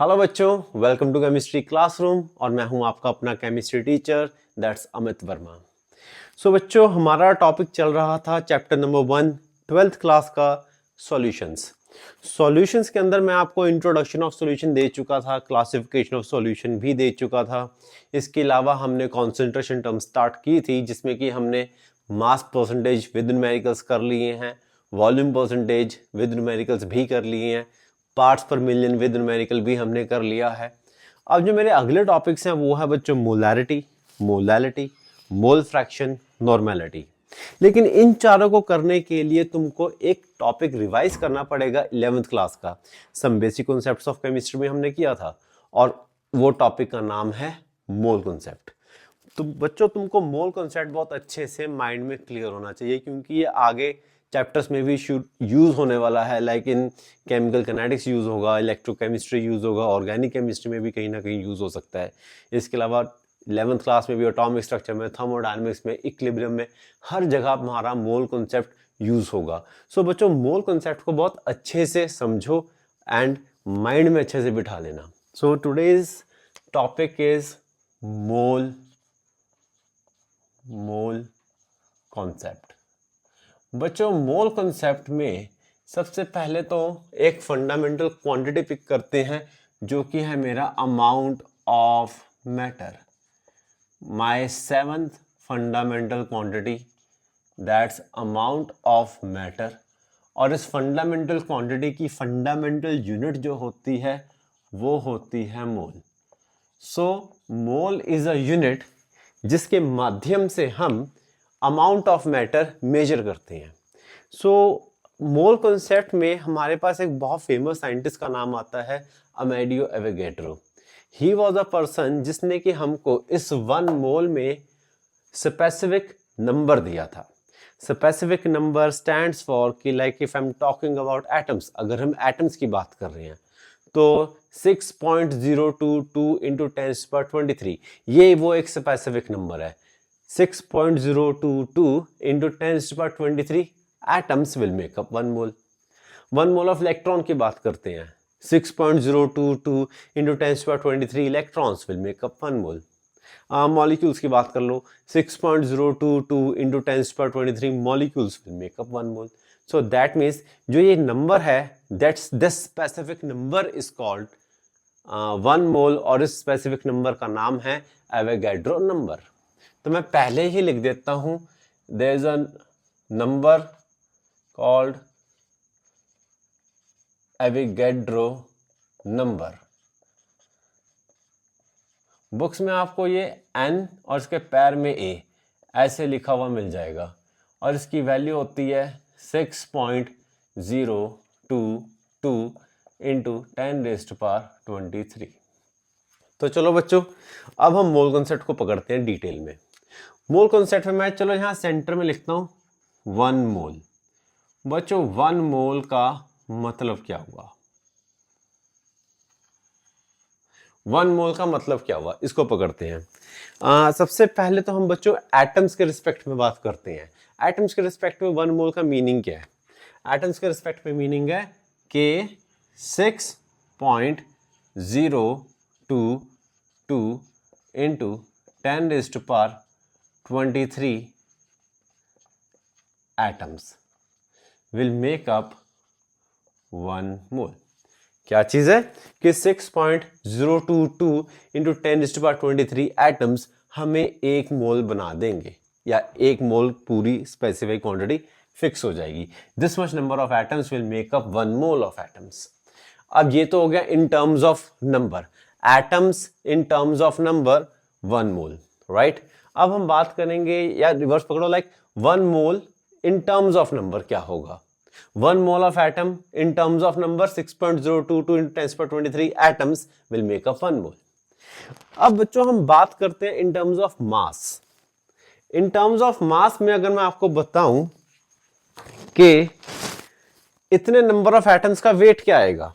Hello बच्चों, welcome to chemistry classroom और मैं हूं आपका अपना chemistry teacher that's Amit Verma. बच्चों, हमारा टॉपिक चल रहा था चैप्टर नंबर 1 ट्वेल्थ क्लास का सॉल्यूशंस के अंदर मैं आपको इंट्रोडक्शन ऑफ सॉल्यूशन दे चुका था, क्लासिफिकेशन ऑफ सॉल्यूशन भी दे चुका था। इसके अलावा हमने कॉन्सेंट्रेशन टर्म स्टार्ट की थी जिसमें कि हमने मास परसेंटेज विद न्यूमेरिकल्स कर लिए हैं, वॉल्यूम परसेंटेज विद न्यूमेरिकल्स भी कर लिए हैं, पार्ट्स पर मिलियन विद न्यूमेरिकल भी हमने कर लिया है। अब जो मेरे अगले टॉपिक्स हैं वो है बच्चों molarity, molality, mole fraction, normality. लेकिन इन चारों को करने के लिए तुमको एक टॉपिक रिवाइज करना पड़ेगा 11th क्लास का, some basic concepts of chemistry में हमने किया था, और वो टॉपिक का नाम है मोल कॉन्सेप्ट। तो बच्चों, तुमको मोल कॉन्सेप्ट बहुत अच्छे से माइंड में क्लियर होना चाहिए क्योंकि ये आगे चैप्टर्स में भी यूज होने वाला है। Like in chemical kinetics use होगा, इलेक्ट्रोकेमिस्ट्री यूज होगा, ऑर्गेनिक केमिस्ट्री में भी कहीं ना कहीं यूज हो सकता है। इसके अलावा 11th क्लास में भी एटॉमिक स्ट्रक्चर में, थर्मोडायनेमिक्स में, इक्विलिब्रियम में, हर जगह हमारा मोल कॉन्सेप्ट यूज होगा। बच्चों, मोल कॉन्सेप्ट को बहुत अच्छे से समझो एंड माइंड में अच्छे से बिठा लेना। Today's topic is mole concept. बच्चों, मोल कॉन्सेप्ट में सबसे पहले तो एक फंडामेंटल क्वांटिटी पिक करते हैं जो कि है मेरा amount of matter, my 7th fundamental quantity that's amount of matter. और इस फंडामेंटल क्वांटिटी की फंडामेंटल यूनिट जो होती है वो होती है मोल। मोल इज अ यूनिट जिसके माध्यम से हम अमाउंट ऑफ मैटर मेजर करते हैं। मोल कॉन्सेप्ट में हमारे पास एक बहुत फेमस साइंटिस्ट का नाम आता है Amedeo Avogadro. He was a person जिसने कि हमको इस 1 मोल में स्पेसिफिक नंबर दिया था। स्पेसिफिक नंबर स्टैंड्स फॉर कि like if I am talking about atoms, अगर हम एटम्स की बात कर रहे हैं तो 6.022 इंटू 10⁻23 ये वो एक स्पेसिफिक नंबर है। 6.022 into 10⁻23 atoms will make up 1 mole। 1 mole of electron की बात करते हैं, 6.022 into 10⁻23 electrons will make up 1 mole। Molecules की बात कर लो, 6.022 into 10⁻23 molecules will make up 1 mole। So that means जो ये नंबर है, that's this specific number is called 1 mole, और इस स्पेसिफिक नंबर का नाम है एवोगैड्रो नंबर। तो मैं पहले ही लिख देता हूं, there is a number called Avogadro number. Books में आपको ये n और इसके पैर में a ऐसे लिखा हुआ मिल जाएगा, और इसकी वैल्यू होती है 6.022 इंटू 10⁻23। तो चलो बच्चों, अब हम मोल कॉन्सेप्ट को पकड़ते हैं डिटेल में। मोल कॉन्सेप्ट में मैं चलो यहां सेंटर में लिखता हूं 1 मोल। बच्चों, 1 मोल का मतलब क्या हुआ? 1 मोल का मतलब क्या हुआ, इसको पकड़ते हैं। सबसे पहले तो हम बच्चों एटम्स के रिस्पेक्ट में बात करते हैं। एटम्स के रिस्पेक्ट में 1 मोल का मीनिंग क्या है? एटम्स के रिस्पेक्ट में मीनिंग है कि 6.022 into 10⁻23 atoms will make up 1 mole। क्या चीज है कि 6.022 इंटू 10⁻23 एटम्स हमें 1 मोल बना देंगे, या 1 मोल पूरी स्पेसिफिक क्वांटिटी फिक्स हो जाएगी। This much number of atoms will make up 1 mole of atoms. अब ये तो हो गया इन terms of number, atoms in terms of number 1 mole, right. अब हम बात करेंगे, या रिवर्स पकड़ो, like 1 mole in terms of number क्या होगा? 1 mole of atom in terms of number 6.022 into 10⁻23 atoms will make up 1 mole। अब बच्चों हम बात करते हैं in terms of mass. In terms of mass में अगर मैं आपको बताऊं कि इतने नंबर ऑफ एटम्स का वेट क्या आएगा,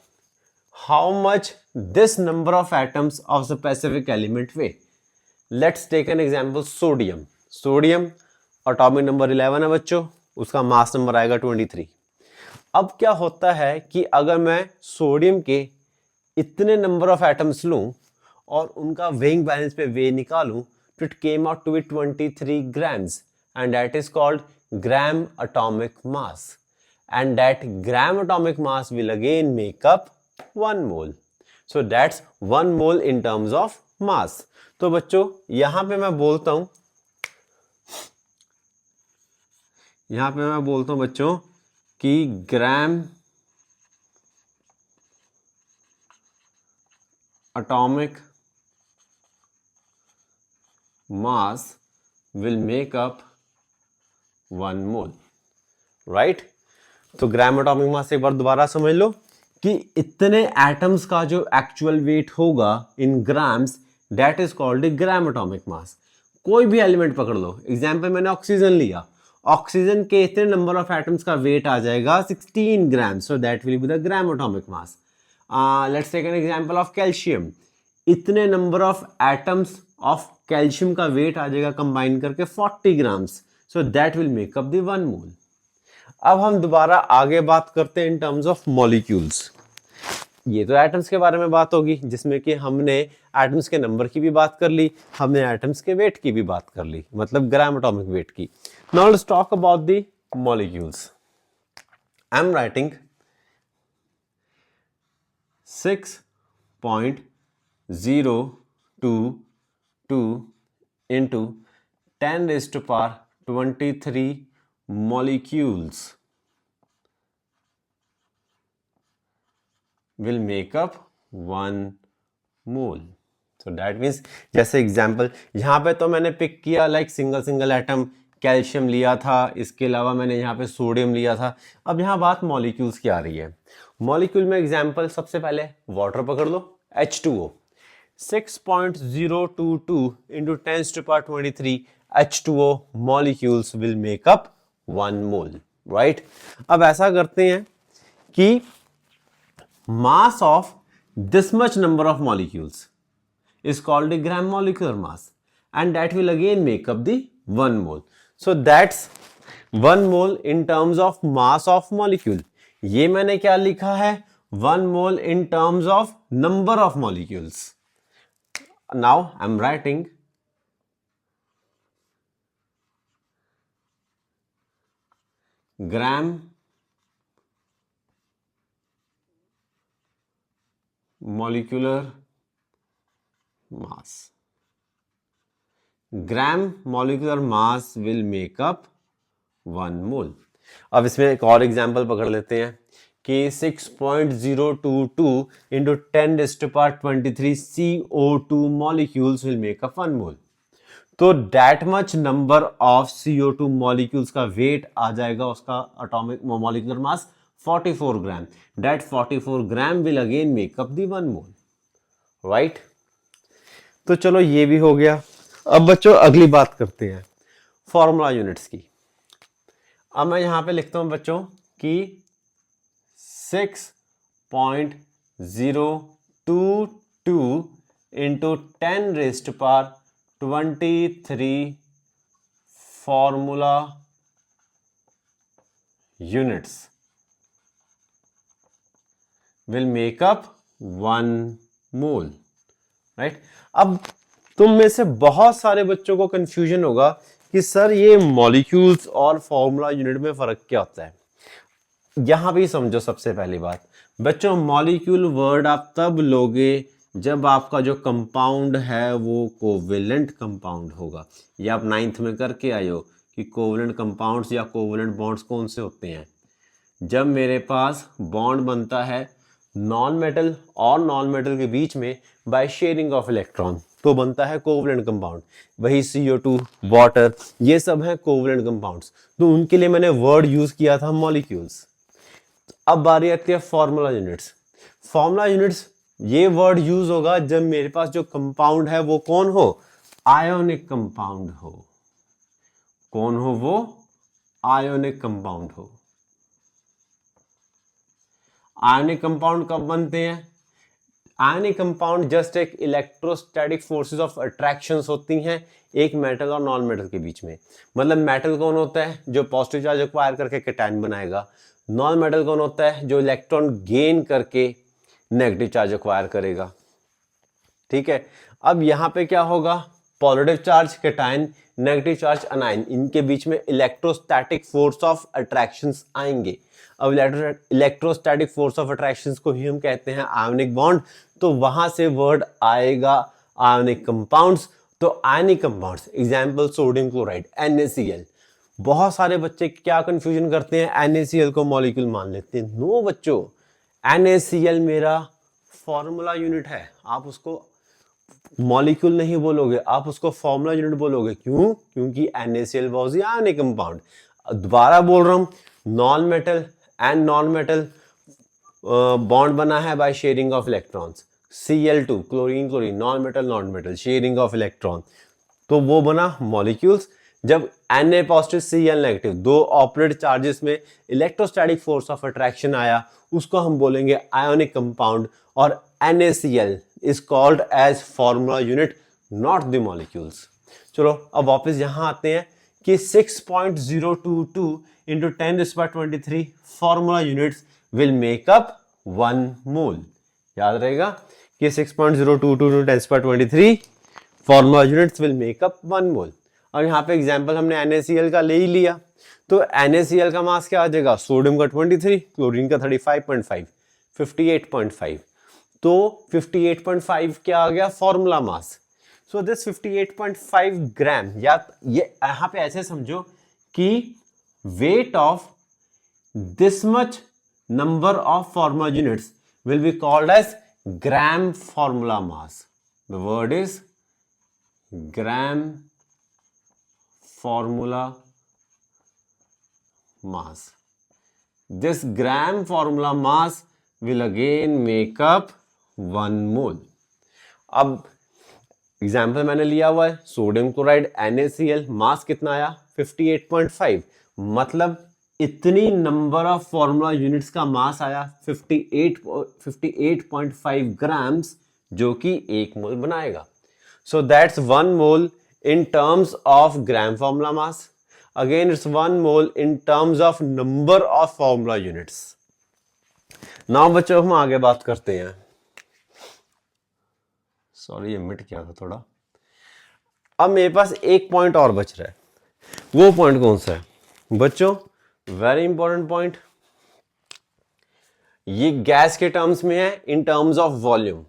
how much this number of atoms of specific element weight. Let's take an example, sodium. Sodium atomic number 11 है बच्चों, उसका मास नंबर आएगा 23। अब क्या होता है कि अगर मैं सोडियम के इतने नंबर ऑफ एटम्स लूं और उनका वेइंग बैलेंस पे वे निकालूं, तो it came out to be 23 grams, and that is called gram atomic mass, and that gram atomic mass will again make up 1 mole. So that's 1 mole in terms of mass. तो बच्चों यहां पे मैं बोलता हूं बच्चों कि ग्राम atomic mass will make up 1 mole, right? तो ग्राम एटॉमिक मास एक बार दोबारा समझ लो कि इतने एटम्स का जो एक्चुअल वेट होगा in grams, that is called a gram atomic mass. कोई भी एलिमेंट पकड़ लो, एग्जांपल मैंने ऑक्सीजन लिया, ऑक्सीजन के इतने नंबर ऑफ एटम्स का वेट आ जाएगा 16 gram, so that will be the gram atomic mass. Let's take an example of calcium, इतने number of atoms of calcium का वेट आ जाएगा कंबाइन करके 40 grams, so that will make up the 1 मोल. अब हम दोबारा आगे बात करते हैं इन टर्म्स ऑफ मॉलिक्यूल्स. ये तो एटम्स के बारे में बात होगी, जिसमें कि हमने एटम्स के नंबर की भी बात कर ली, हमने एटम्स के वेट की भी बात कर ली, मतलब ग्राम एटॉमिक वेट की. Now let's talk about the molecules. I am writing 6.022 into 10 raised to power 23 molecules will make up 1 mole. So that means जैसे एग्जाम्पल यहाँ पे तो मैंने पिक किया लाइक सिंगल एटम कैल्शियम लिया था, इसके अलावा मैंने यहाँ पे सोडियम लिया था. अब यहाँ बात मॉलिक्यूल्स की आ रही है. मॉलिक्यूल में एग्जाम्पल सबसे पहले वाटर पकड़ लो, H2O. 6.022 into 10 to power 23 H2O molecules will make up 1 mole, right? अब ऐसा करते हैं कि mass of this much number of molecules is called a gram molecular mass, and that will again make up the 1 mole. So that's 1 mole in terms of mass of molecule. ये मैंने क्या लिखा है? 1 mole in terms of number of molecules. Now I'm writing gram molecular mass. Gram molecular mass will make up 1 mole. अब इसमें एक और example पकड़ लेते हैं कि 6.022 into 10 raised to power 23 CO2 molecules will make up 1 mole. तो that much number of CO2 molecules का वेट आ जाएगा, उसका atomic molecular mass 44 gram. That 44 gram will again make up the 1 mole, right? तो चलो ये भी हो गया. अब बच्चों अगली बात करते हैं फॉर्मूला यूनिट्स की. अब मैं यहां पे लिखता हूं बच्चों कि 6.022 into 10 raised to power 23 formula units will make up 1 mole, right? अब तुम में से बहुत सारे बच्चों को कंफ्यूजन होगा कि सर ये मॉलिक्यूल्स और फॉर्मूला यूनिट में फर्क क्या होता है. यहां भी समझो, सबसे पहली बात बच्चों, मॉलिक्यूल वर्ड आप तब लोगे जब आपका जो कंपाउंड है वो कोवेलेंट कंपाउंड होगा. ये आप 9th में करके आए हो कि कोवेलेंट कंपाउंड्स या कोवेलेंट बॉन्ड्स कौन से होते हैं. जब मेरे पास बॉन्ड बनता है नॉन मेटल और नॉन मेटल के बीच में बाय शेयरिंग ऑफ इलेक्ट्रॉन, तो बनता है कोवेलेंट कंपाउंड. वही CO2, वाटर, ये सब हैं कोवेलेंट कंपाउंड्स. तो उनके लिए मैंने वर्ड यूज किया था मॉलिक्यूल्स. अब बारी आती है फॉर्मूला यूनिट्स. फॉर्मूला यूनिट्स ये वर्ड यूज होगा जब मेरे पास जो कंपाउंड है वो कौन हो? आयोनिक कंपाउंड हो. कौन हो वो? आयोनिक कंपाउंड हो. आयोनिक कंपाउंड कब बनते हैं? आयनिक कंपाउंड जस्ट एक इलेक्ट्रोस्टैटिक फोर्सेस ऑफ अट्रैक्शंस होती हैं एक मेटल और नॉन मेटल के बीच में. मतलब मेटल कौन होता है? जो पॉजिटिव चार्ज एक्वायर करके कैटायन बनाएगा. नॉन मेटल कौन होता है? जो इलेक्ट्रॉन गेन करके नेगेटिव चार्ज एक्वायर करेगा। ठीक है, अब यहाँ पे क्या होगा, positive charge cation, negative charge अनायन, इनके बीच में इलेक्ट्रोस्टैटिक फोर्स ऑफ अट्रैक्शंस आएंगे। अब इलेक्ट्रोस्टैटिक फोर्स ऑफ अट्रैक्शंस को ही हम कहते हैं आयोनिक बॉन्ड। तो वहां से वर्ड आएगा आयोनिक कंपाउंड्स। तो ionic compounds example sodium chloride NaCl। बहुत सारे बच्चे क्या कंफ्यूजन करते हैं, NaCl को मॉलिक्यूल मान लेते हैं। नो बच्चों, NaCl मेरा फॉर्मूला यूनिट है, आप उसको मॉलिक्यूल नहीं बोलोगे, आप उसको फॉर्मूला यूनिट बोलोगे। क्यों? क्योंकि NaCl was the ionic compound. दोबारा बोल रहा हूं, non metal and non metal bond बना है by sharing of electrons. Cl2 chlorine chlorine, non metal sharing of electron, तो वो बना मॉलिक्यूल्स। जब Na पॉजिटिव Cl नेगेटिव, दो ऑपोजिट चार्जेस में इलेक्ट्रोस्टैटिक फोर्स ऑफ अट्रैक्शन आया, उसको हम बोलेंगे आयोनिक कंपाउंड। और NaCl is called as formula unit, not the molecules। चलो अब वापस यहां आते हैं कि 6.022 into 10⁻23 formula units will make up 1 mole। याद रहेगा कि 6.022 into 10⁻23 formula units will make up 1 mole। और यहाँ पे एग्जाम्पल हमने NaCl का ले ही लिया, तो NaCl का मास क्या आ जाएगा, सोडियम का 23, क्लोरीन का 35.5, 58.5। तो 58.5 क्या आ गया, फॉर्मूला मास। सो दिस 58.5 ग्राम, या ये यहां पे ऐसे समझो कि weight of this much number of formula units will be called as gram formula mass. The word is gram formula mass। This gram formula mass will again make up 1 mole। अब example मैंने लिया हुआ है sodium chloride NaCl, मास कितना आया 58.5, मतलब इतनी number of formula units का मास आया 58.5 ग्राम्स, जो कि 1 मोल बनाएगा। So that's 1 mole in terms of gram formula mass। Again it's 1 mole in terms of number of formula units। Now बच्चों हम आगे बात करते हैं। सॉरी ये मिट गया था थोड़ा। अब मेरे पास एक पॉइंट और बच रहा है, वो पॉइंट कौन सा है बच्चों, वेरी इंपॉर्टेंट पॉइंट। ये गैस के टर्म्स में है, इन terms of volume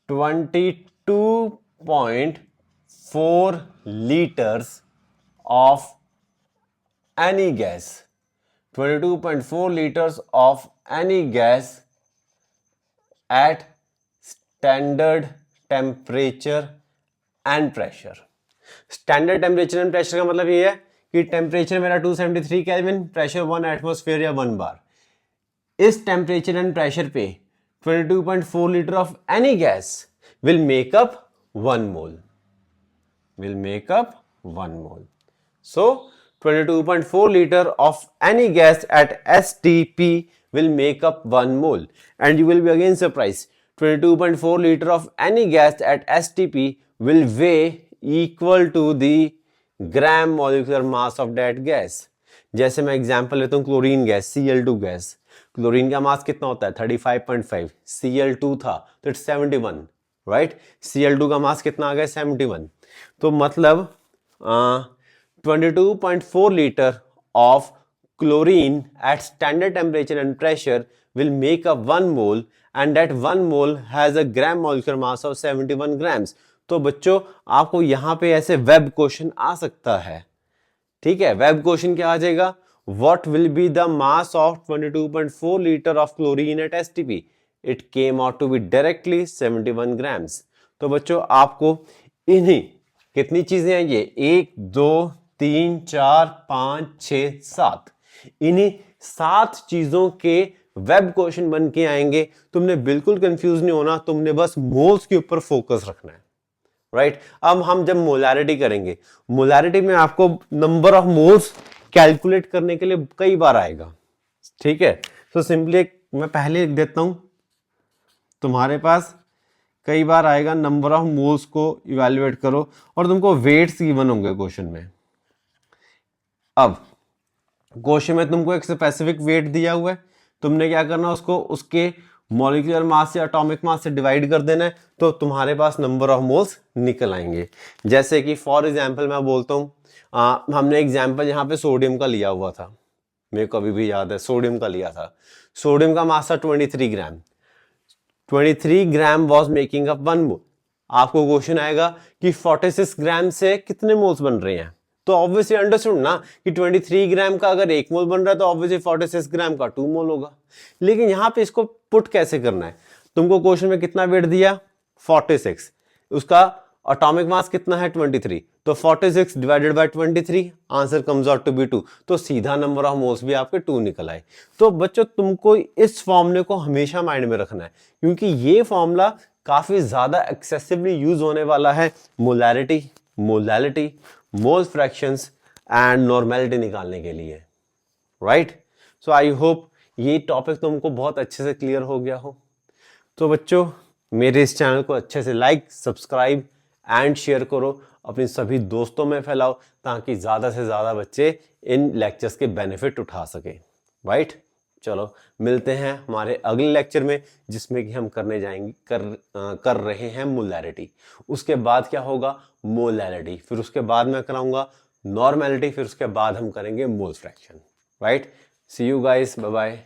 22.4 liters of any gas, 22.4 liters of any gas at standard temperature and pressure। Standard temperature and pressure का मतलब ये है कि टेम्परेचर मेरा 273 केल्विन, प्रेशर 1 एटमॉस्फेयर या 1 बार। इस टेम्परेचर एंड प्रेशर पे 22.4 litre of any gas will make up 1 mole, will make up 1 mole। So 22.4 liter of any gas at STP will make up 1 mole। And you will be again surprised, 22.4 liter of any gas at STP will weigh equal to the gram molecular mass of that gas। जैसे मैं example लेता हूं chlorine gas, Cl2 gas, chlorine का मास कितना होता है 35.5, Cl2 था तो इट्स 71, राइट। Cl2 का मास कितना आ गया 71, तो मतलब 22.4 liter of chlorine at standard temperature and pressure will make up 1 mole, and that 1 mole has a gram molecular mass of 71 grams। तो बच्चों आपको यहां पे ऐसे वेब क्वेश्चन आ सकता है, ठीक है। वेब क्वेश्चन क्या आ जाएगा, what will be the mass of 22.4 liter of chlorine at STP? It came out to be directly 71 grams। तो बच्चों आपको इन्हीं कितनी चीजें हैं ये 1 2 3 4 5 6 7, इन्हीं 7 चीजों के वेब क्वेश्चन बन के आएंगे। तुमने बिल्कुल कंफ्यूज नहीं होना, तुमने बस मोल्स के ऊपर फोकस रखना है, राइट। अब हम जब मोलैरिटी करेंगे, मोलैरिटी में आपको नंबर ऑफ मोल्स कैलकुलेट करने के लिए कई बार आएगा, ठीक है। तो सिंपली मैं पहले लिख देता हूं, तुम्हारे पास कई बार आएगा नंबर ऑफ मोल्स को इवैल्यूएट करो, और तुमको वेट्स गिवन होंगे क्वेश्चन में। अब क्वेश्चन में तुमको एक स्पेसिफिक वेट दिया हुआ है, तुमने क्या करना, उसको उसके मॉलिक्यूलर मास या एटॉमिक मास से डिवाइड कर देना है तो तुम्हारे पास नंबर ऑफ मोल्स निकल आएंगे। जैसे कि फॉर एग्जांपल मैं बोलता हूँ, हमने एग्जांपल यहाँ पे सोडियम का लिया हुआ था, मेरे को अभी भी याद है, सोडियम का लिया था। सोडियम का मास था 23 ग्राम। 23 ग्राम वॉज मेकिंग अप 1 मोल। आपको क्वेश्चन आएगा कि 46 ग्राम से कितने मोल्स बन रहे हैं, तो ऑब्वियसली अंडरस्टूड ना कि 23 ग्राम का अगर 1 मोल बन रहा है तो ऑब्वियसली 46 ग्राम का 2 मोल होगा। लेकिन यहां पे इसको पुट कैसे करना है, तुमको क्वेश्चन में कितना वेट दिया 46, उसका एटॉमिक मास कितना है 23, तो 46 divided by 23, answer comes out to be 2, तो सीधा नंबर ऑफ मोल्स भी आपके 2 निकल आए। तो बच्चों तुमको इस फॉर्मूले को हमेशा माइंड में रखना है, क्योंकि ये फॉर्मूला काफी ज्यादा एक्सेसिवली यूज होने वाला है molarity, molality, mole fractions and normality निकालने के लिए, राइट। सो आई होप ये टॉपिक तुमको बहुत अच्छे से क्लियर हो गया हो। तो बच्चों मेरे इस चैनल को अच्छे से लाइक, सब्सक्राइब एंड शेयर करो, अपने सभी दोस्तों में फैलाओ ताकि ज़्यादा से ज़्यादा बच्चे इन लेक्चर्स के बेनिफिट उठा सकें, राइट। चलो मिलते हैं हमारे अगले लेक्चर में, जिसमें कि हम करने जाएंगे कर रहे हैं मोलैरिटी। उसके बाद क्या होगा मोलैलिटी, फिर उसके बाद मैं कराऊंगा नॉर्मेलिटी, फिर उसके बाद हम करेंगे mole fraction, right. See you guys, bye bye.